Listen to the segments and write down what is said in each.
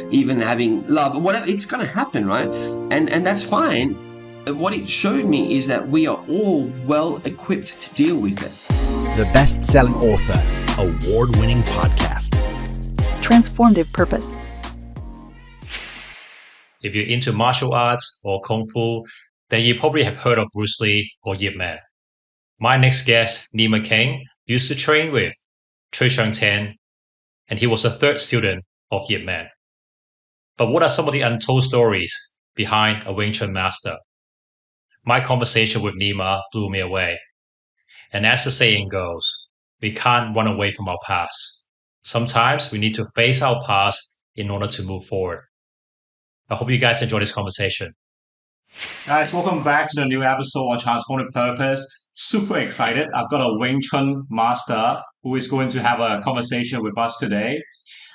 even having love or whatever. It's going to happen, right? And that's fine. What it showed me is that we are all well equipped to deal with it. The best-selling author, award-winning podcast. Transformative Purpose. If you're into martial arts or Kung Fu, then you probably have heard of Bruce Lee or Yip Man. My next guest, Nima King, used to train with Chu Shong Tin, and he was a third student of Yip Man. But what are some of the untold stories behind a Wing Chun master? My conversation with Nima blew me away. And as the saying goes, we can't run away from our past. Sometimes we need to face our past in order to move forward. I hope you guys enjoy this conversation. Guys, welcome back to the new episode on Transformative Purpose. Super excited. I've got a Wing Chun master who is going to have a conversation with us today.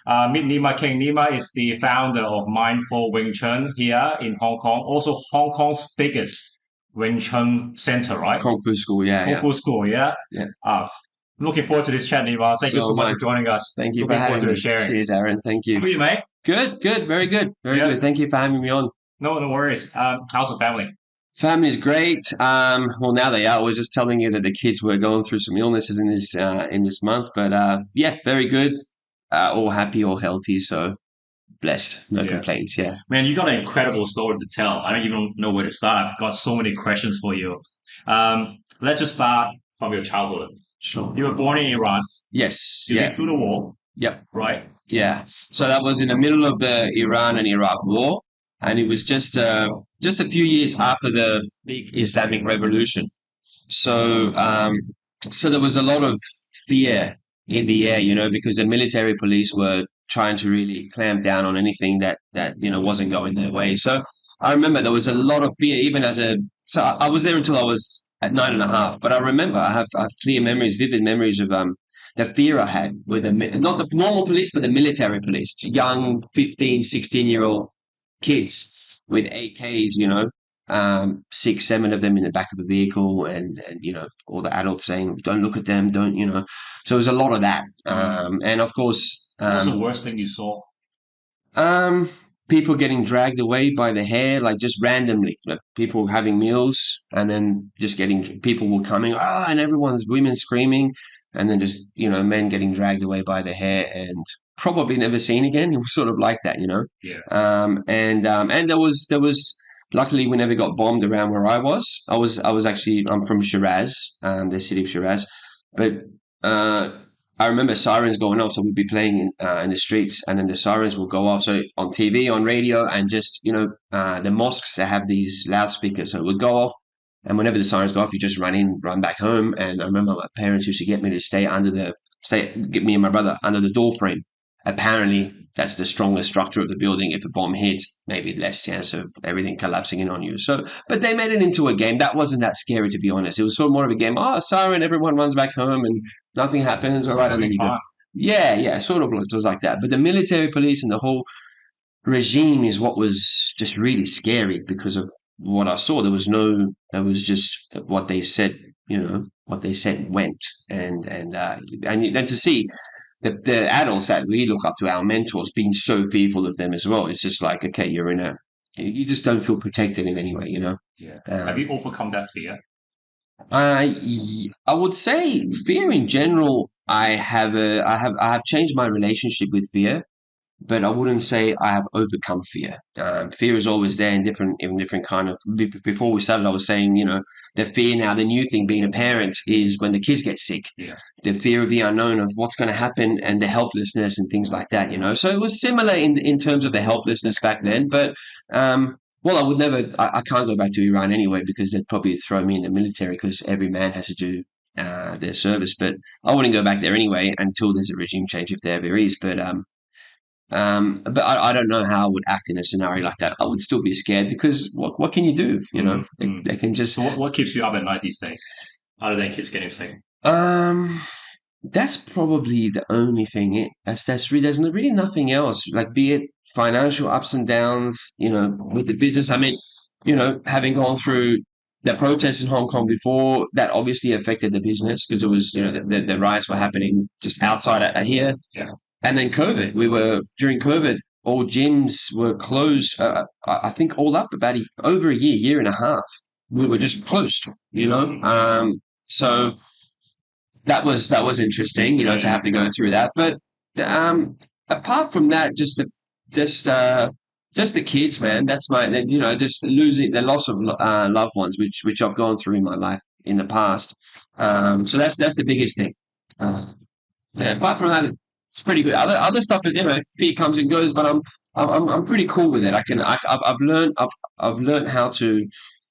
Meet Nima King. Nima is the founder of Mindful Wing Chun here in Hong Kong. Also Hong Kong's biggest Wing Chun center, right? Kung Fu school, yeah. Kung Fu school, yeah? Yeah. Looking forward to this chat, Nima. Thank you so much for joining us. Thank you for having me. Cheers, Aaron. Thank you. How are you, mate? Good. Very good. Very good. Thank you for having me on. No worries. How's the family? Family's great. Well, now they are. I was just telling you that the kids were going through some illnesses in this month, but yeah, very good. All happy, all healthy. So blessed. No complaints. Yeah. Man, you got an incredible story to tell. I don't even know where to start. I've got so many questions for you. Let's just start from your childhood. Sure. You were born in Iran. Yes. You lived through the war. Yep. Right. Yeah. So that was in the middle of the Iran and Iraq war, and it was just a few years after the big Islamic Revolution. So so there was a lot of fear in the air, because the military police were trying to really clamp down on anything that wasn't going their way. So I remember there was a lot of fear, even so I was there until I was at 9.5. But I remember I have clear memories, vivid memories of the fear I had with not the normal police, but the military police, young 15, 16-year-old kids with AKs, 6, 7 of them in the back of the vehicle, and all the adults saying, "Don't look at them, don't." So it was a lot of that, and of course, what was the worst thing you saw? People getting dragged away by the hair, like just randomly, like people having meals, and then just people were coming, and women screaming, and then just men getting dragged away by the hair and probably never seen again. It was sort of like that, Yeah. And there was. Luckily, we never got bombed around where I was. I'm from Shiraz, the city of Shiraz, but I remember sirens going off. So we'd be playing in the streets, and then the sirens will go off. So on TV, on radio, and just the mosques, they have these loudspeakers, so it would go off. And whenever the sirens go off, you just run back home. And I remember my parents used to get me to get me and my brother under the door frame. Apparently, that's the strongest structure of the building. If a bomb hits, maybe less chance of everything collapsing in on you. So, but they made it into a game. That wasn't that scary, to be honest. It was sort of more of a game. Siren, everyone runs back home and nothing happens. All right, and then you go. Yeah, sort of. It was like that. But the military police and the whole regime is what was just really scary because of what I saw. There was just what they said. What they said went, and then to see the adults that we look up to, our mentors, being so fearful of them as well. It's just like, okay, you just don't feel protected in any way, Yeah. Have you overcome that fear? I would say fear in general. I have changed my relationship with fear, but I wouldn't say I have overcome fear. Fear is always there in different kind of. Before we started, I was saying, the fear now. The new thing being a parent is when the kids get sick. Yeah. The fear of the unknown, of what's going to happen, and the helplessness and things like that. So it was similar in terms of the helplessness back then. But well, I would never. I can't go back to Iran anyway because they'd probably throw me in the military because every man has to do their service. But I wouldn't go back there anyway until there's a regime change, if there ever is. But I don't know how I would act in a scenario like that. I would still be scared because what can you do? They can just. So what keeps you up at night these days, other than kids getting sick? That's probably the only thing. There's really nothing else. Like, be it financial ups and downs, with the business. I mean, having gone through the protests in Hong Kong before, that obviously affected the business because it was, the riots were happening just outside here. Yeah. And then COVID, during COVID, all gyms were closed. I think all up about over a year and a half. We were just closed, you know. So that was interesting, you know, to have to go through that. But apart from that, just just the kids, man. That's my, you know, just losing the loss of loved ones, which I've gone through in my life in the past. So that's the biggest thing. Uh, yeah, apart from that, it's pretty good. Other stuff, you know, fear comes and goes, but I'm pretty cool with it. I've learned how to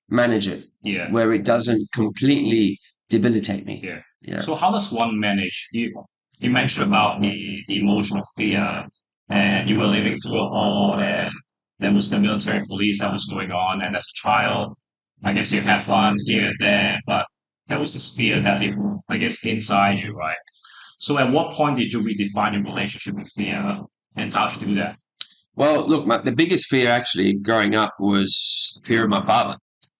manage it, Yeah. where it doesn't completely debilitate me. Yeah. Yeah. So how does one manage? You mentioned about the emotional fear, and you were living through all that. There was the military police that was going on, and as a child, I guess you had fun here and there, but there was this fear that lived, I guess, inside you, right? So at what point did you redefine your relationship with fear, and how did you do that? Well, look, the biggest fear actually growing up was fear of my father.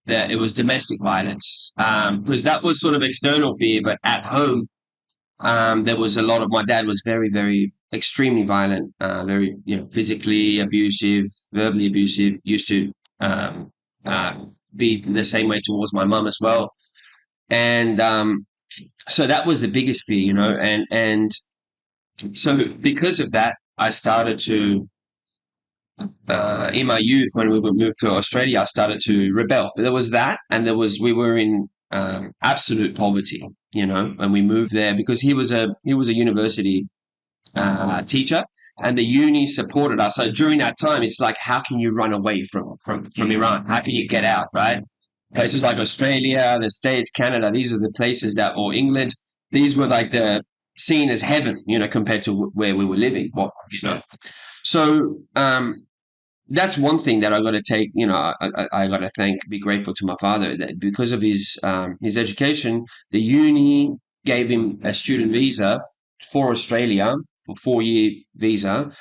That it was domestic violence, because that was sort of external fear, but at home, there was a lot of. My dad was very, very extremely violent, very, you know, physically abusive, verbally abusive. Used to uh, be the same way towards my mum as well, and so that was the biggest fear, you know, and so because of that, I started to in my youth, when we would move to Australia, I started to rebel. But there was that, and we were in absolute poverty, you know, when we moved there, because he was a university teacher, and the uni supported us. So during that time, it's like, how can you run away from Iran? How can you get out, right? Places like Australia, the States, Canada, these are the places that, or England, these were like the seen as heaven, you know, compared to where we were living. What, you know? So that's one thing that I got to take. You know, I got to be grateful to my father that because of his education, the uni gave him a student visa for Australia, for 4-year visa,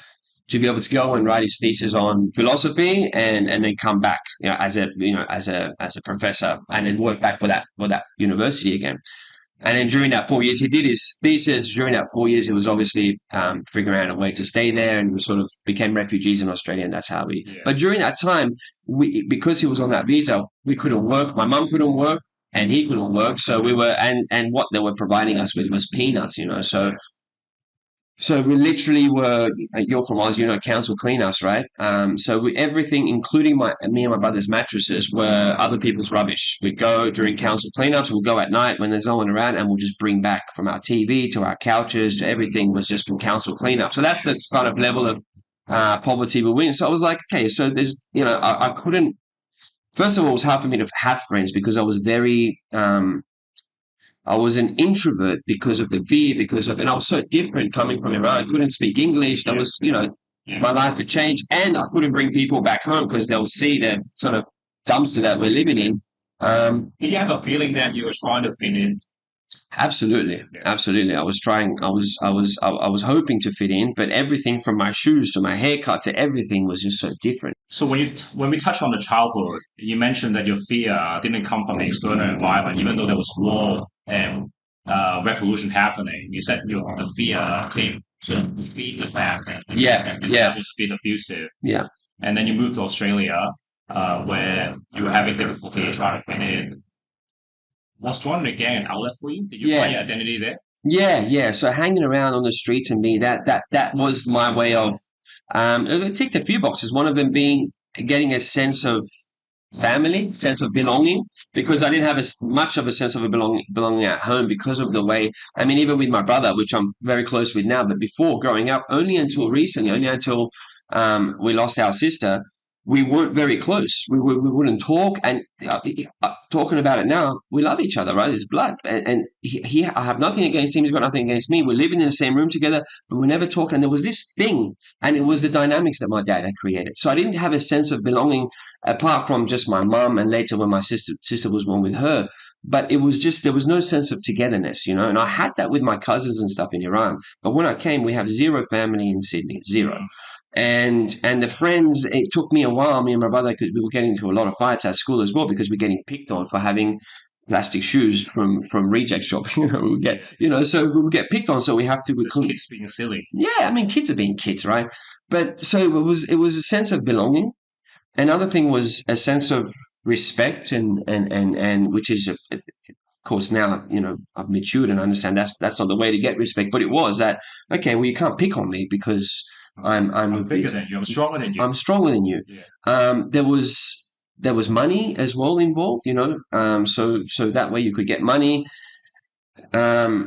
to be able to go and write his thesis on philosophy, and then come back, you know, as a professor, and then work back for that university again. And then during that 4 years, he did his thesis. During that 4 years, he was obviously figuring out a way to stay there, and we sort of became refugees in Australia, and that's how we. Yeah. But during that time, because he was on that visa, we couldn't work. My mum couldn't work, and he couldn't work. So we were, and what they were providing us with was peanuts, you know. So we literally were. You're from Oz, you know, council cleanups, right? So everything, including me and my brother's mattresses, were other people's rubbish. We'd go during council cleanups. We'll go at night when there's no one around, and we'll just bring back from our TV to our couches to everything was just from council cleanup. So that's the kind of level of poverty we were in. So I was like, okay, so there's, you know, I couldn't. First of all, it was hard for me to have friends because I was very. I was an introvert because of the fear, and I was so different coming from Iran. I couldn't speak English. That was, you know, my life had changed, and I couldn't bring people back home because they'll see the sort of dumpster that we're living in. Did you have a feeling that you were trying to fit in? Absolutely, absolutely. I was trying. I was hoping to fit in, but everything from my shoes to my haircut to everything was just so different. So when we touch on the childhood, you mentioned that your fear didn't come from the external environment, even though there was war and revolution happening. You said the fear came to defeat the fact that that was a bit abusive. Yeah. And then you moved to Australia, where you were having difficulty trying to fit in. Was joining the gang an outlet for you? Did you find your identity there? Yeah. So hanging around on the streets, and me, that was my way of. It ticked a few boxes. One of them being getting a sense of family, sense of belonging, because I didn't have much of a sense of belonging at home because of the way. I mean, even with my brother, which I'm very close with now, but before growing up, only until recently, only until we lost our sister, we weren't very close. We wouldn't talk, and talking about it now, we love each other, right? It's blood, and I have nothing against him. He's got nothing against me. We're living in the same room together, but we never talk. And there was this thing, and it was the dynamics that my dad had created. So I didn't have a sense of belonging apart from just my mum, and later when my sister was born with her. But it was just, there was no sense of togetherness, you know. And I had that with my cousins and stuff in Iran. But when I came, we have zero family in Sydney, zero. And the friends, it took me a while, me and my brother, because we were getting into a lot of fights at school as well, because we're getting picked on for having plastic shoes from reject shop. We would get, so we would get picked on. So we have to. Kids being silly. Yeah, I mean, kids are being kids, right? But so it was a sense of belonging. Another thing was a sense of respect, and which is, of course, now I've matured and understand that's not the way to get respect. But it was that, okay, well, you can't pick on me because I'm bigger than you. I'm stronger than you. I'm stronger than you. Yeah. There was money as well involved, so that way you could get money,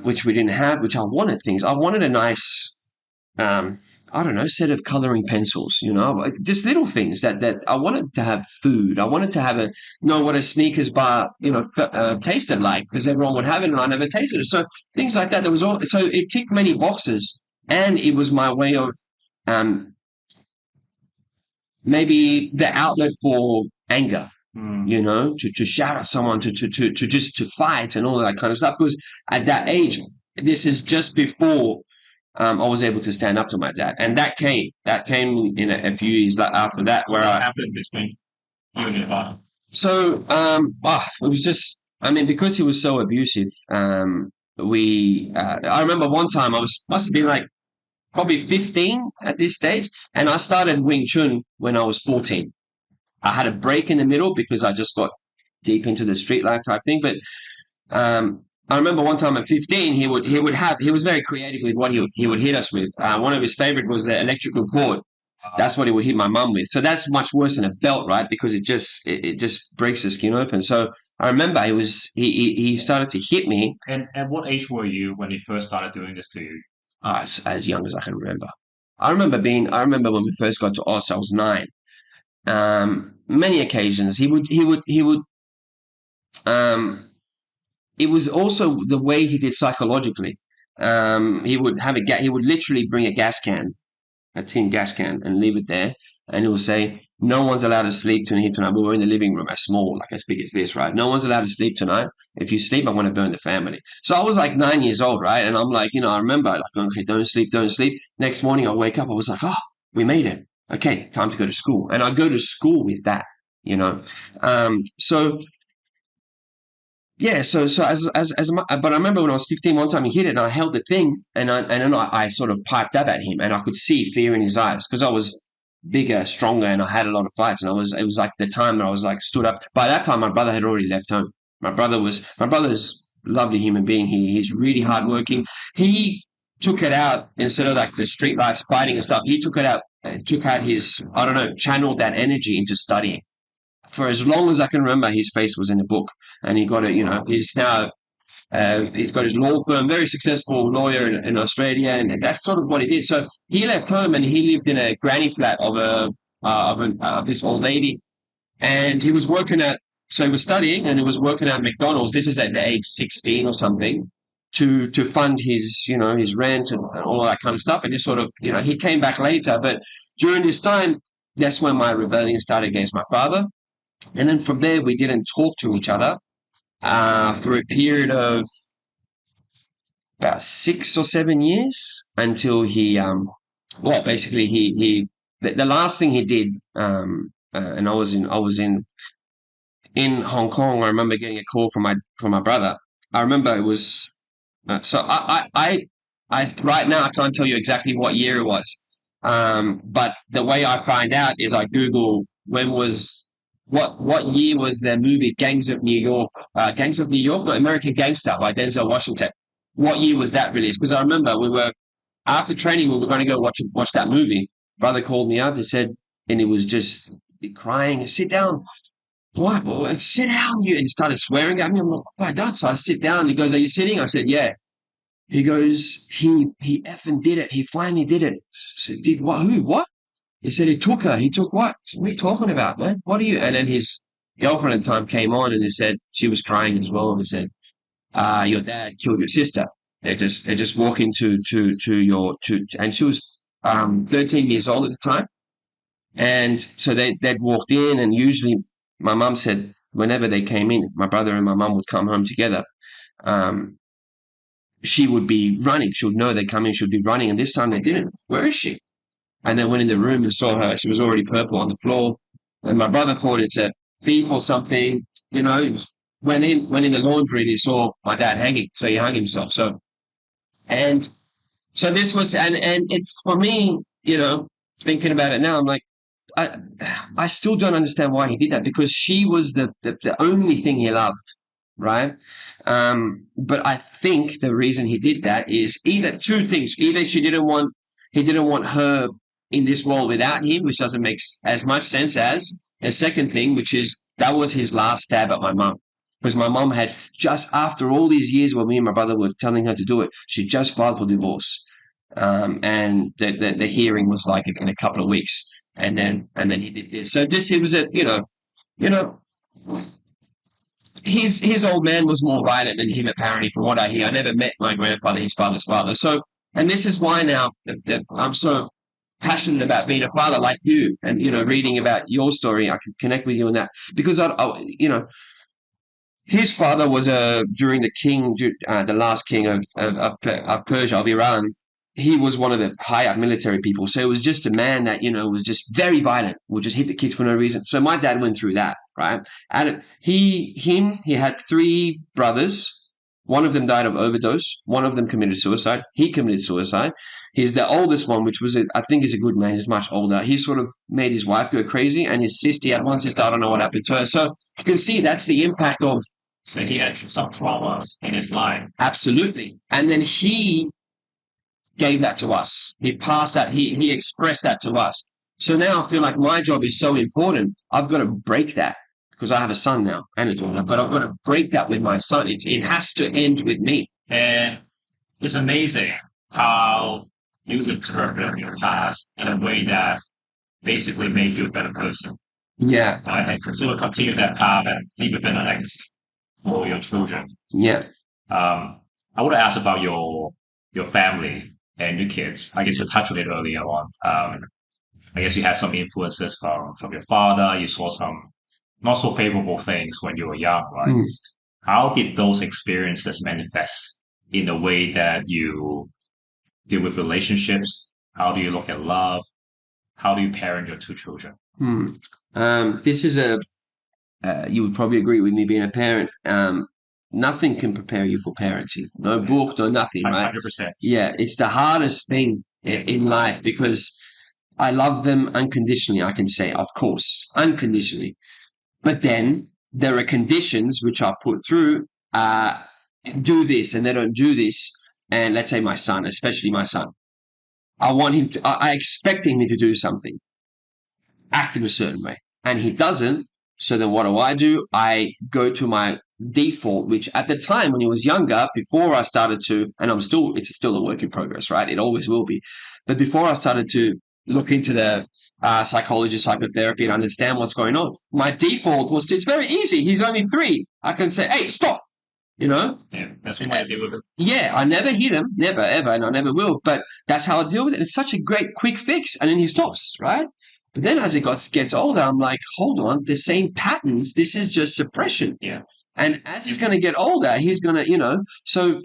which we didn't have, which I wanted things. I wanted a nice, I don't know, set of coloring pencils, just little things that I wanted to have food. I wanted to know what a Snickers bar, tasted like, because everyone would have it and I never tasted it. So things like that. So it ticked many boxes, and it was my way of, maybe the outlet for anger, to shout at someone, to just to fight and all that kind of stuff. Because at that age, this is just before I was able to stand up to my dad, and that came in a few years after that. So where what happened between you and your father? So it was just, I mean, because he was so abusive. I remember one time must have been like probably 15 at this stage, and I started Wing Chun when I was 14. I had a break in the middle because I just got deep into the street life type thing. But I remember one time at 15, he was very creative with what he would hit us with. One of his favorite was the electrical cord. That's what he would hit my mum with. So that's much worse than a belt, right? Because it just breaks the skin open. So I remember he started to hit me. And at what age were you when he first started doing this to you? As young as I can remember. I remember when we first got to Oz, I was 9. Many occasions he would it was also the way he did psychologically. He would literally bring a tin gas can, and leave it there, and he would say, no one's allowed to sleep here tonight. We were in the living room, as big as this, right? No one's allowed to sleep tonight. If you sleep, I'm going to burn the family. So I was like 9 years old, right? And I'm like, I remember like, okay, don't sleep. Next morning I wake up, I was like, oh, we made it. Okay, time to go to school. And I go to school with that, so yeah, but I remember when I was 15, one time he hit it, and I held the thing, and then I sort of piped up at him, and I could see fear in his eyes because I was bigger, stronger, and I had a lot of fights, and it was like the time that I was like stood up. By that time, my brother had already left home. My brother's a lovely human being. He's really hardworking. He took it out instead of like the street life fighting and stuff. He took it out, his, I don't know, channeled that energy into studying. For as long as I can remember, his face was in a book, and he got it. He's now he's got his law firm, very successful lawyer in Australia, and that's sort of what he did. So he left home and he lived in a granny flat of this old lady, and he was working so he was studying and he was working at McDonald's. This is at the age 16 or something, to fund his his rent and all that kind of stuff. And just sort of he came back later, but during this time, that's when my rebellion started against my father. And then from there, we didn't talk to each other for a period of about 6 or 7 years until basically the last thing he did, and I was in Hong Kong. I remember getting a call from my brother. I remember it was so I right now I can't tell you exactly what year it was, but the way I find out is I Google what year was the movie Gangs of New York, no, American Gangster by Denzel Washington. What year was that released? Because I remember after training, we were going to go watch that movie. Brother called me up and said, and he was just crying, sit down. What? Sit down, you, and started swearing at me. I'm like, what have I done? So I sit down. He goes, are you sitting? I said, yeah. He goes, he effing did it. He finally did it. I said, did what? Who? What? He said he took her. He took what? What are you talking about, man? What are you? And then his girlfriend at the time came on, and he said she was crying as well. He said, your dad killed your sister. They're just walking and she was 13 years old at the time. And so they'd walked in, and usually my mum said whenever they came in, my brother and my mum would come home together. She would be running. She would know they'd come in. She would be running. And this time they didn't. Where is she? And then went in the room and saw her. She was already purple on the floor. And my brother thought it's a thief or something. went in the laundry and he saw my dad hanging, so he hung himself. And so this was, and it's for me, thinking about it now, I'm like, I I still don't understand why he did that, because she was the only thing he loved, right? But I think the reason he did that is either two things: either he didn't want her in this world without him, which doesn't make as much sense as the second thing, which is that was his last stab at my mum. Because my mum had just after all these years when me and my brother were telling her to do it, she just filed for divorce, and the hearing was like in a couple of weeks, and then he did this. So this he was a you know his old man was more violent than him, apparently, from what I hear. I never met my grandfather, his father's father. So, and this is why now that I'm so passionate about being a father like you, and reading about your story, I can connect with you on that, because his father was during the last king of Persia, of Iran. He was one of the high up military people, so it was just a man that was just very violent, would just hit the kids for no reason. So my dad went through that, right? And he had three brothers. One of them died of overdose. One of them committed suicide. He committed suicide. He's the oldest one, which was I think is a good man. He's much older. He sort of made his wife go crazy, and his sister, he had one sister. I don't know what happened to her. So you can see that's the impact of. So he had some traumas in his life. Absolutely. And then he gave that to us. He passed that. He expressed that to us. So now I feel like my job is so important. I've got to break that, because I have a son now and a daughter, but I've got to break that with my son. It has to end with me. And it's amazing how you interpret your past in a way that basically made you a better person. Yeah. And to continue that path and leave a better legacy for your children. Yeah. I want to ask about your family and your kids. I guess you touched on it earlier on. I guess you had some influences from your father. You saw some not so favorable things when you were young, right? Mm. How did those experiences manifest in the way that you deal with relationships? How do you look at love? How do you parent your two children? This is you would probably agree with me, being a parent. Nothing can prepare you for parenting. No book, no nothing, right? 100%. Yeah, it's the hardest thing in life, because I love them unconditionally, I can say, of course, unconditionally. But then there are conditions which are put through, do this, and they don't do this. And let's say my son, especially my son, I expect him to do something, act in a certain way, and he doesn't. So then what do? I go to my default, which at the time when he was younger, before I started to, and it's still a work in progress, right? It always will be. But before I started to look into the psychology, psychotherapy, and understand what's going on, my default was it's very easy. He's only 3. I can say, hey, stop. Yeah, that's one way to deal with it. Yeah, I never hit him, never, ever, and I never will. But that's how I deal with it. It's such a great quick fix, and then he stops, right? But then as he gets older, I'm like, hold on, the same patterns. This is just suppression. Yeah. And as he's going to get older, he's going to, so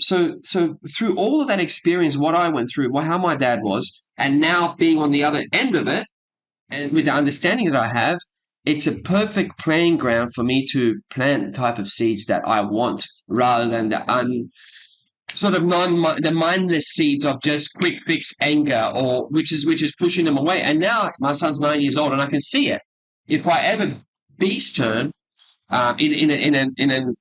through all of that experience, what I went through, how my dad was, and now being on the other end of it, and with the understanding that I have, it's a perfect playing ground for me to plant the type of seeds that I want, rather than the mindless seeds of just quick fix anger, or which is pushing them away. And now my son's 9 years old, and I can see it. If I ever beast turn in an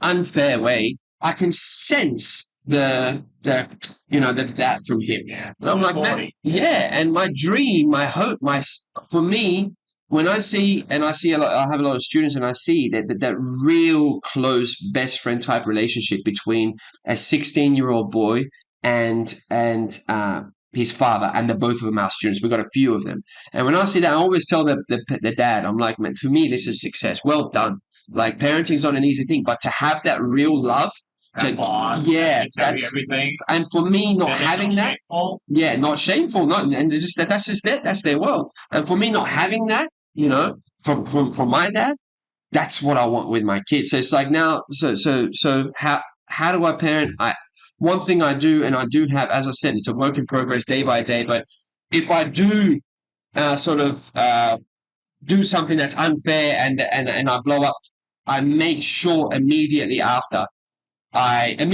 unfair way, I can sense the that from him. Yeah. And I'm like, man, yeah. And my dream, my hope, for me, when I see I have a lot of students, and I see that real close best friend type relationship between a 16-year-old boy and his father, and the both of them are students. We've got a few of them, and when I see that, I always tell the dad, I'm like, man, for me, this is success. Well done. Like, parenting's not an easy thing, but to have that real love. That's everything. And for me, not having that, yeah, not shameful, and that's their world. And for me, not having that, from my dad, that's what I want with my kids. So it's like now, so how do I parent? One thing I do, and I do have, as I said, it's a work in progress, day by day. But if I do do something that's unfair, and I blow up I make sure immediately after, I'm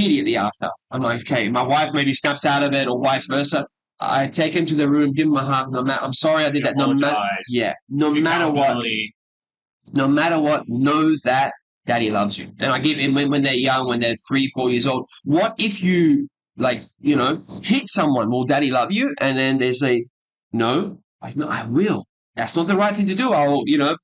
like, okay, my wife maybe snaps out of it or vice versa. I take him to the room, give him a hug. No matter, I'm sorry I did that. Apologize. No matter what, Accountability. know that daddy loves you. And I give him when they're young, when they're 3, 4 years old. What if you hit someone? Will daddy love you? And then they say, no, I will. That's not the right thing to do.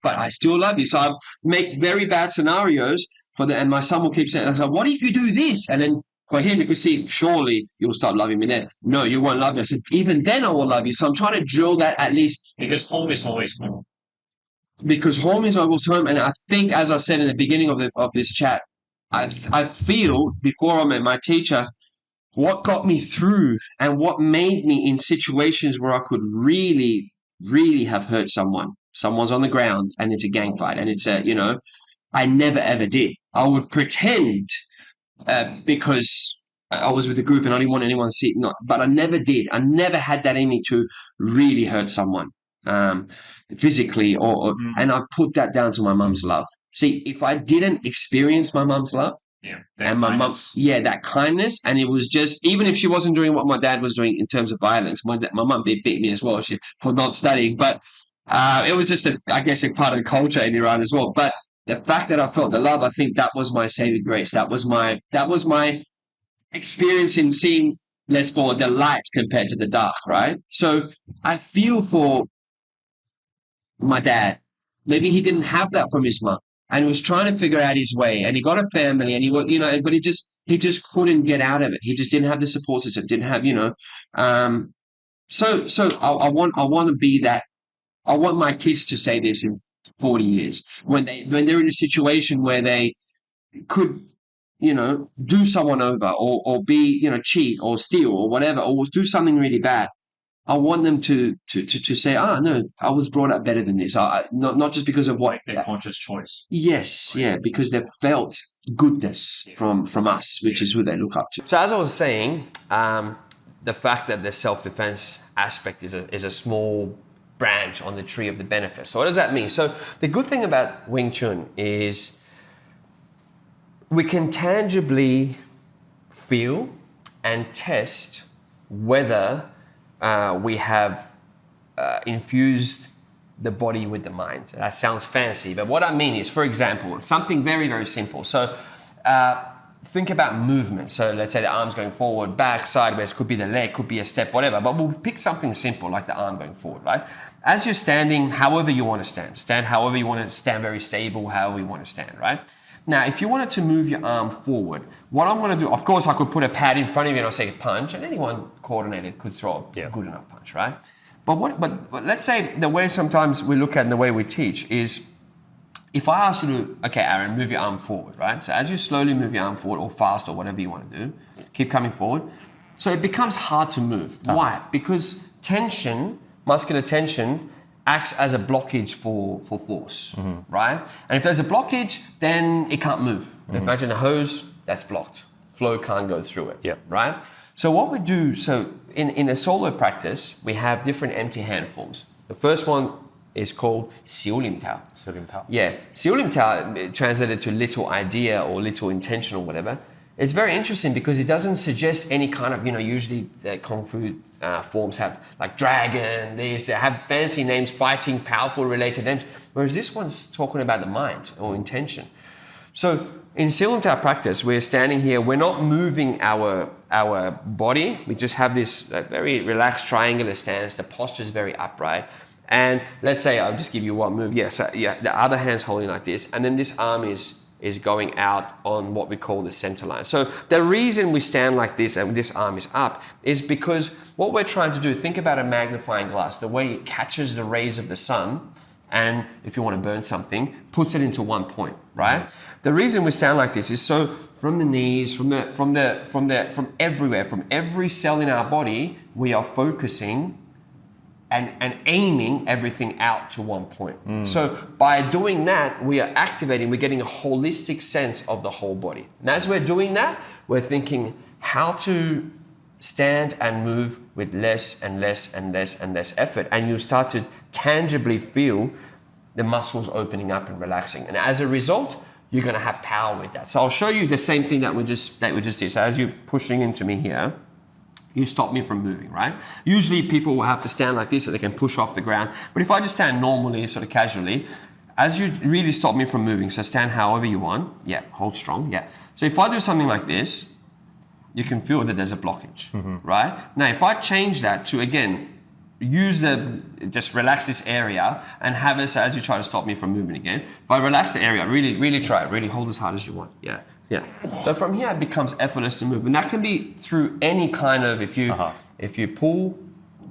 But I still love you. So I make very bad scenarios for and my son will keep saying, I said, what if you do this? And then for him, you could see, surely you'll start loving me then. No, you won't love me. I said, even then I will love you. So I'm trying to drill that at least. Because home is always home. Because home is always home. And I think, as I said in the beginning of this chat, I feel before I met my teacher, what got me through and what made me in situations where I could really, really have hurt someone. Someone's on the ground and it's a gang fight and it's I never ever did. I would pretend because I was with the group and I didn't want anyone to see it. But I never did. I never had that in me to really hurt someone physically and I put that down to my mum's love. See, if I didn't experience my mum's love, and my mum, that kindness, and it was just, even if she wasn't doing what my dad was doing in terms of violence, my mum did beat me as well for not studying, but it was just I guess a part of the culture in Iran as well. But the fact that I felt the love, I think that was my saving grace. That was my experience in seeing, let's call it, the light compared to the dark, right? So I feel for my dad. Maybe he didn't have that from his mum and was trying to figure out his way, and he got a family and he but he just couldn't get out of it. He just didn't have the support system, didn't have, so I want to be that. I want my kids to say this in 40 years when they're in a situation where they could, do someone over or be, cheat or steal or whatever, or do something really bad. I want them to say, no, I was brought up better than this. Not just because of what their conscious choice. Yes, yeah, because they've felt goodness from us, which is who they look up to. So as I was saying, the fact that the self-defense aspect is a small branch on the tree of the benefits. So what does that mean? So the good thing about Wing Chun is we can tangibly feel and test whether we have infused the body with the mind. That sounds fancy, but what I mean is, for example, something very, very simple. So think about movement. So let's say the arm's going forward, back, sideways, could be the leg, could be a step, whatever, but we'll pick something simple like the arm going forward, right? As you're standing, however you want to stand however you want to stand, very stable, however you want to stand, right? Now, if you wanted to move your arm forward, what I'm going to do, of course, I could put a pad in front of you and I'll say punch, and anyone coordinated could throw a good enough punch, right? But let's say the way sometimes we look at and the way we teach is, if I ask you to, okay, Aaron, move your arm forward, right? So as you slowly move your arm forward or fast or whatever you want to do, keep coming forward. So it becomes hard to move. Why? Because muscular tension acts as a blockage for force, right? And if there's a blockage, then it can't move. Imagine a hose that's blocked. Flow can't go through it, right? So what we do, in a solo practice, we have different empty hand forms. The first one is called Xiu Lim Tao. Yeah, Xiu Lim Tao, translated to little idea or little intention or whatever. It's very interesting because it doesn't suggest any kind of, usually the Kung Fu forms have like dragon, they have fancy names, fighting, powerful related names, whereas this one's talking about the mind or intention. So in Xiu Lim Tao practice, we're standing here, we're not moving our body, we just have this very relaxed triangular stance, the posture is very upright. And let's say, I'll just give you one move. The other hand's holding like this, and then this arm is going out on what we call the center line. So the reason we stand like this and this arm is up is because what we're trying to do, think about a magnifying glass, the way it catches the rays of the sun, and if you want to burn something, puts it into one point, right? The reason we stand like this is so from the knees, from everywhere, from every cell in our body, we are focusing and aiming everything out to one point. So by doing that, we are activating, we're getting a holistic sense of the whole body. And as we're doing that, we're thinking how to stand and move with less and less and less and less effort. And you start to tangibly feel the muscles opening up and relaxing. And as a result, you're going to have power with that. So I'll show you the same thing that we just did. So as you're pushing into me here, you stop me from moving, right? Usually people will have to stand like this so they can push off the ground. But if I just stand normally, sort of casually, as you really stop me from moving, so stand however you want. Yeah, hold strong, yeah. So if I do something like this, you can feel that there's a blockage, right? Now, if I change that to, again, just relax this area and have it so as you try to stop me from moving again. If I relax the area, really try it, really hold as hard as you want. Yeah. So from here, it becomes effortless to move. And that can be through any kind of, if you pull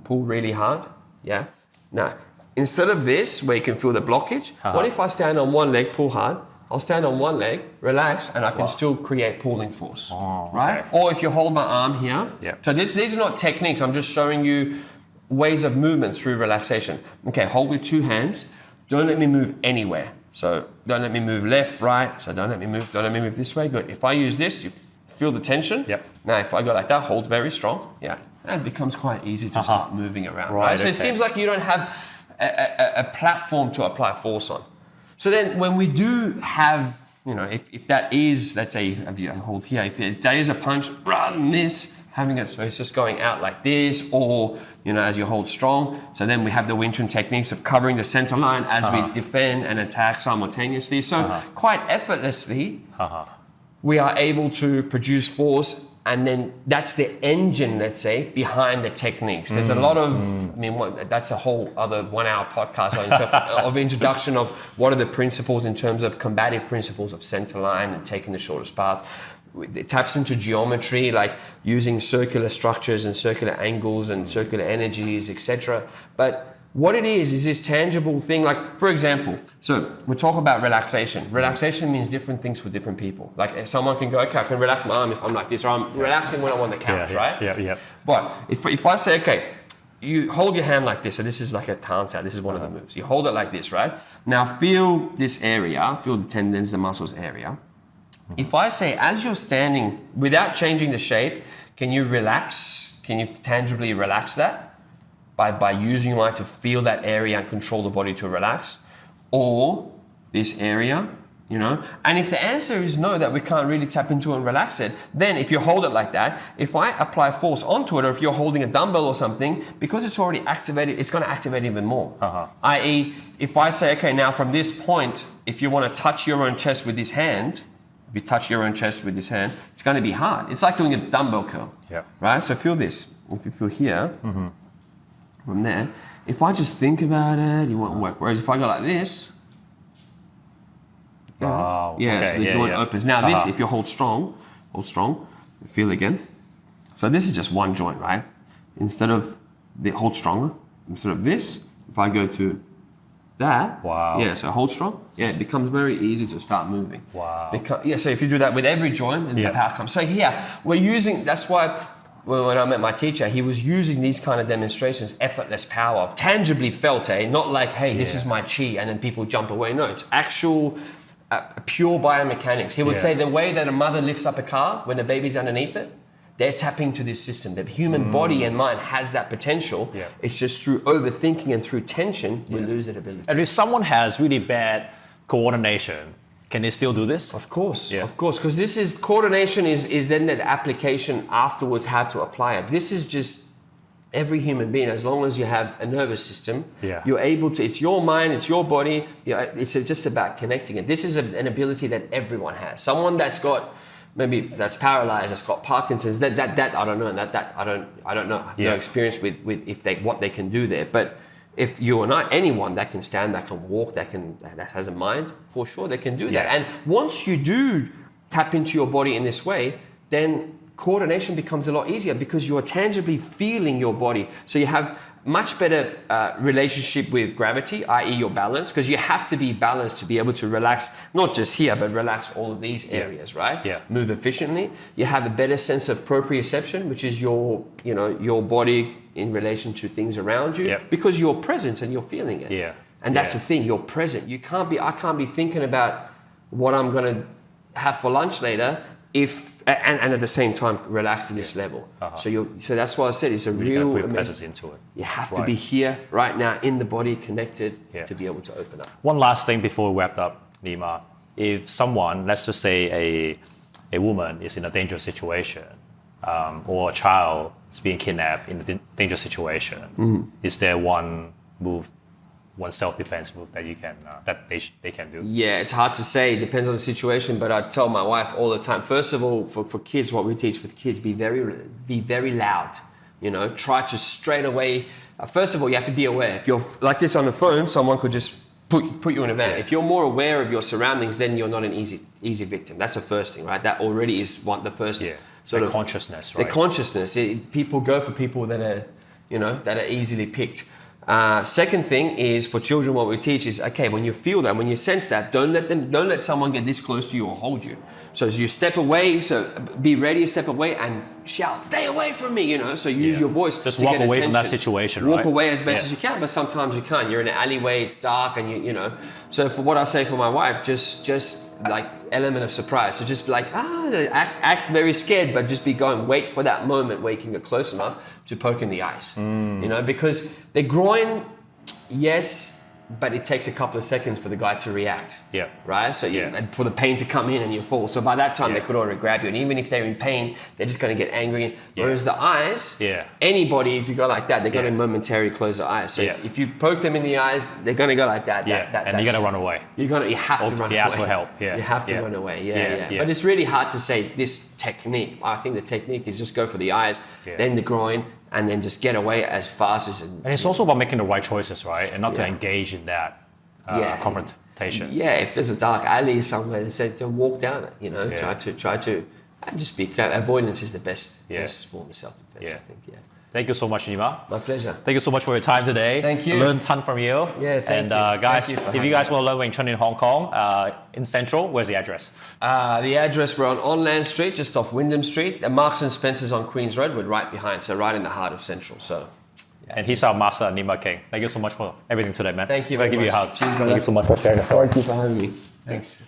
really hard, yeah. Now, instead of this, where you can feel the blockage, what if I stand on one leg, pull hard, I'll stand on one leg, relax, and I can still create pulling force, right? Or if you hold my arm here. So these are not techniques. I'm just showing you ways of movement through relaxation. Okay, hold with two hands. Don't let me move anywhere. So don't let me move left, right. So don't let me move this way. Good. If I use this, you feel the tension. Now, if I go like that, hold very strong. Yeah. And it becomes quite easy to start moving around, right? So it seems like you don't have a platform to apply force on. So then when we do have, if that is, let's say, if you hold here, if that is a punch, rather than this, having it, so it's just going out like this, or, as you hold strong. So then we have the Wing Chun techniques of covering the center line as we defend and attack simultaneously. So quite effortlessly, we are able to produce force, and then that's the engine, let's say, behind the techniques. There's a lot of, that's a whole other 1 hour podcast of introduction of what are the principles in terms of combative principles of center line and taking the shortest path. It taps into geometry, like using circular structures and circular angles and circular energies, etc. But what it is this tangible thing, like, for example, so we talk about relaxation. Relaxation means different things for different people. Like someone can go, okay, I can relax my arm if I'm like this, or I'm relaxing when I'm on the couch, right? Yeah. But if I say, okay, you hold your hand like this, so this is like a Tanz out, this is one of the moves. You hold it like this, right? Now feel this area, feel the tendons, the muscles area. If I say, as you're standing, without changing the shape, can you relax? Can you tangibly relax that? By using your mind to feel that area and control the body to relax, or this area, And if the answer is no, that we can't really tap into and relax it, then if you hold it like that, if I apply force onto it, or if you're holding a dumbbell or something, because it's already activated, it's going to activate even more. I.e., if I say, okay, now from this point, if you want to touch your own chest with this hand, if you touch your own chest with this hand, it's going to be hard. It's like doing a dumbbell curl, right? So feel this. If you feel here, from there, if I just think about it, you won't work. Whereas if I go like this, so the joint opens. Now this, if you hold strong, feel again. So this is just one joint, right? Instead of hold stronger, instead of this, if I go to that, so hold strong, it becomes very easy to start moving. So if you do that with every joint, and the power comes. So here, we're using, that's why when I met my teacher, he was using these kind of demonstrations, effortless power, tangibly felt, not like, hey, this is my chi, and then people jump away. No, it's actual pure biomechanics. He would say the way that a mother lifts up a car when the baby's underneath it, they're tapping to this system. The human body and mind has that potential. It's just through overthinking and through tension, we lose that ability. And if someone has really bad coordination, can they still do this? Of course, because this is coordination is then that application afterwards, how to apply it. This is just every human being, as long as you have a nervous system, you're able to, it's your mind, it's your body, it's just about connecting it. This is an ability that everyone has. Someone that's got, maybe that's paralyzed, that's got Parkinson's, that I don't know, I don't know. I have no experience with what they can do there. But if you are not anyone that can stand, that can walk, that has a mind, for sure they can do that. And once you do tap into your body in this way, then coordination becomes a lot easier because you're tangibly feeling your body. So you have much better relationship with gravity, i.e. your balance, because you have to be balanced to be able to relax, not just here, but relax all of these areas, right? Move efficiently. You have a better sense of proprioception, which is your body in relation to things around you, because you're present and you're feeling it. And that's the thing, you're present. I can't be thinking about what I'm going to have for lunch later and at the same time relax to this level. So that's why I said it's a real presence into it. You have to be here right now in the body, connected to be able to open up. One last thing before we wrap up, Nima. if someone, let's just say a woman is in a dangerous situation, or a child is being kidnapped in a dangerous situation, is there one self-defense move that you can that they can do? Yeah, it's hard to say. It depends on the situation. But I tell my wife all the time. First of all, for kids, what we teach for the kids: be very loud. You know, try to straight away. First of all, you have to be aware. If you're like this on the phone, someone could just put you in a van. If you're more aware of your surroundings, then you're not an easy victim. That's the first thing, right? That already is the first sort of consciousness, right? The consciousness. People go for people that are, that are easily picked. Second thing is for children, what we teach is, okay, when you feel that, when you sense that, don't let someone get this close to you or hold you. So as you step away, so be ready to step away and shout, stay away from me, So use your voice. Just to walk get away attention. from that situation, Walk right? away as best as you can, but sometimes you can't. You're in an alleyway, it's dark, and So for what I say for my wife, just like element of surprise. So just be like, act very scared, but just be wait for that moment where you can get close enough to poke in the eyes. Because the groin, yes, but it takes a couple of seconds for the guy to react. Yeah. Right? So and for the pain to come in and you fall. So by that time, they could already grab you. And even if they're in pain, they're just going to get angry. Whereas the eyes, anybody, if you go like that, they're going to momentarily close their eyes. So if you poke them in the eyes, they're going to go like that. And you're going to run away. You have to run away. You ask for help. Yeah. You have to run away. Yeah. But it's really hard to say this technique. I think the technique is just go for the eyes, then the groin, and then just get away as fast as. And it's also about making the right choices, right? And not to engage in that confrontation. Yeah, if there's a dark alley somewhere, they say to walk down it. Try to, and just be. Avoidance is the best form of self-defense. I think. Yeah. Thank you so much, Nima. My pleasure. Thank you so much for your time today. Thank you. I learned a ton from you. Yeah, thank you. And guys, Thank you for if you guys want to learn Wing Chun in Hong Kong, in Central, where's the address? The address, we're on Land Street, just off Wyndham Street. And Marks and Spencer's on Queens Road. We're right behind, so right in the heart of Central. So. And he's our master, Nima King. Thank you so much for everything today, man. Thank you. I'm going to give you a hug. Cheers, brother. Thank you so much for sharing the story. Thank you for having me. Thanks.